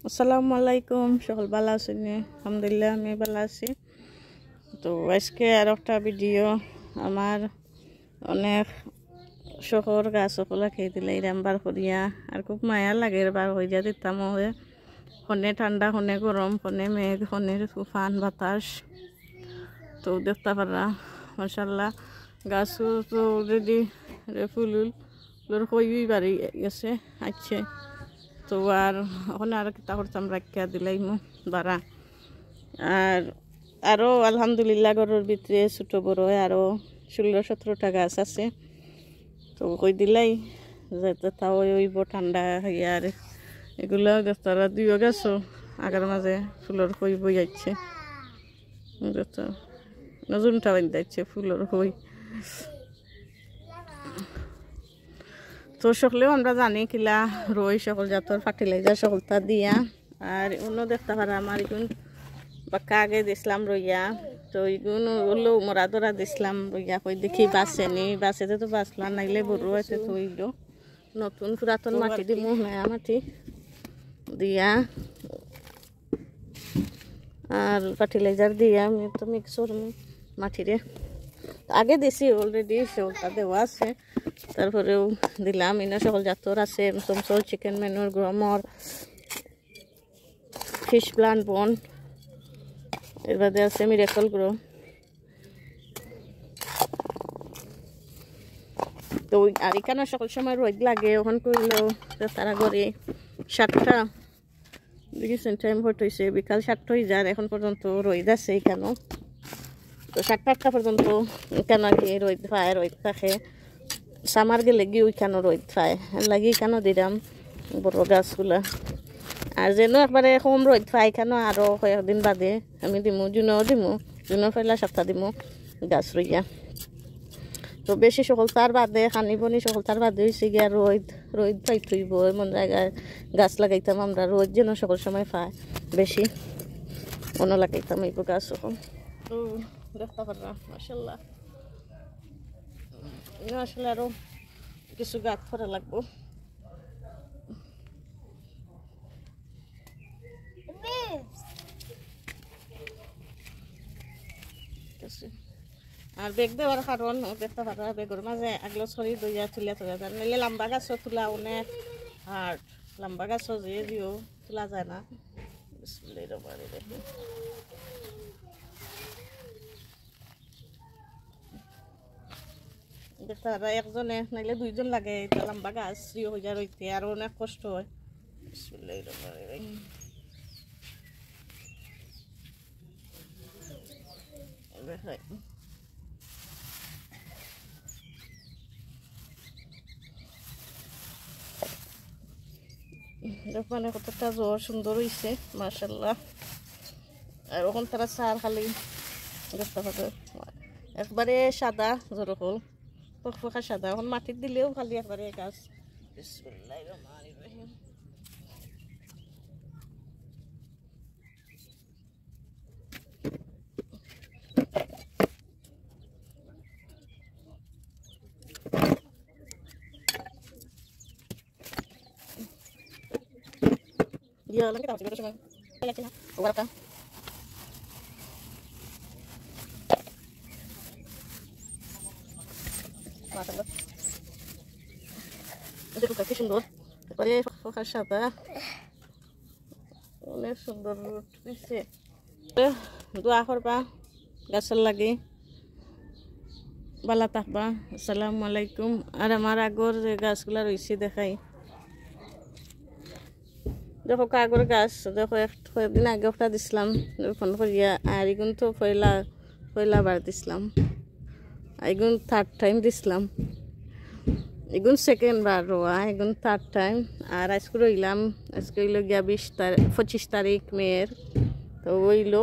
আসসালামু আলাইকুম, সকল ভালো আছেন? আলহামদুলিল্লাহ আমি ভালো আছি। তো আজকে আর একটা ভিডিও আমার অনেক শহর গাছ সকলে খেয়ে দিলে এরাম বার করিয়া আর খুব মায়া লাগে বার হয়ে যা দিতাম হয়ে হনে ঠান্ডা হনে গরম হনে মেঘ হনে তুফান বাতাস। তো দেখতে পারা মাশাআল্লাহ গাছও তো অলরেডি ফুলের কই বাড়ি গেছে আছে। তো আর ওখানে আর কিতা করতাম রাখিয়া দিলাই বাড়া আর আরও আলহামদুলিল্লাহ ঘরের ভিতরে ছোটো বড় আরও 16-17টা গাছ আছে। তো কই দিলাই যাতে তাও ওইব ঠান্ডা হইয়া আর এগুলো তারা দুইও গাছও আগার মাঝে ফুলের কই বই যাচ্ছে, নজনটা বান্ধ যাচ্ছে ফুলের কই। তো সকলেও আমরা জানি কিলা রই সকল জাতর ফার্টিলাইজার সকলটা দিয়া আর অন্য দেখতে পারা আমার এগুন বাক্কা আগে দিছিলাম রইয়া। তো এগুন হলো মরা ধরা দিছিলাম রইয়া কই দেখি বাঁচেনি, বাঁচেতে তো বাঁচলাম নাইলে বড় হয়েছে। তো এইগুলো নতুন পুরাতন মাটি দিব নয়া মাটি দিয়া আর ফার্টিলাইজার দিয়া আমি তো মিক্স করব মাটিরে। আগে দিছি অলরেডি সকলটা দেওয়া আছে, তারপরেও দিলাম ইনা সকল জাতর আছে সমসল চিকেন ম্যানুর গ্রমর ফিশ প্লান্ট বন এর বাদে আছে মিরাকল গ্রো। তো আর এখানে সকল সময় রোদ লাগে ওখান করলেও তারা করে 7টা দেখেছেন টাইম হইতেছে বিকাল 7টা হয়ে যায় এখন পর্যন্ত রোদ আছে এখানেও। তো 7টা পর্যন্ত কেন কি রোদ পায় রোদ থাকে সামার গেলে গিয়ে ওইখানে রোদ পায় লাগি কেন দিলাম বড় গাছগুলা। আর যেন একবারে কম রোদ পায় কেন আরও কয়েকদিন বাদে আমি দিমু জুনও ফেলা সপ্তাহ দিমু গাছ রইয়া। তো বেশি সকলতার বাদে খানিবনি সকলতার বাদে হয়েছে গিয়া রোদ পাই থইব এমন জায়গায় গাছ লাগাইতাম আমরা রোদ যেন সকল সময় পায় বেশি অন্য লাগাইতাম এই গাছ সকল। তো দেখতে পারা মাশাআল্লাহ আসলে আরো কিছু গাছ করা লাগবো। আর বেগ দেওয়ার কারণ দেখতে পারা বেগর মাঝে আগলো ছড়ি দইয়া তুলিয়া তোলা যায় নাহলে লম্বা গাছও তোলা অনেক আর লম্বা গাছও যে দিও তোলা যায় না। দেখতে পারা একজনে নাইলে দুইজন লাগে এটা লম্বা গাছ হয়ে যায় রইতে আর অনেক কষ্ট হয়। মানে কতটা জ্বর সুন্দর হয়েছে মাশাআল্লাহ। আর ওখান তারা সার খালি দেখতে পাবে একবারে সাদা জ্বর হল ফকফকা সাদা এখন মাটির দিলেও খালি একবারে গাছ। বিসমিল্লাহির রহমানির রহিম। Iya, lang kita siguro siya. Kaya sila. Uwara ka. Masalah. Itu bukan সুন্দর। তারপরে ফোকাস সাদা। অনেক সুন্দর হইছে। দোয়া করবা গাছের লাগি। ভালো থাকবা। আসসালামু আলাইকুম। আর আমার আগর যে গাছগুলা রইছে দেখাই। দেখো কাগর গাছ দেখো কয়েকদিন আগে একটা দিছিলাম ফোন করিয়া আর এগুন তো পয়লা বার দিছিলাম এগুন 3rd টাইম দিছিলাম এগুন 2nd বার রোয়া এগুন 3rd টাইম। আর আজকে রইলাম আজকে হইল গিয়া 25 তারিখ মেয়ের। তো হইল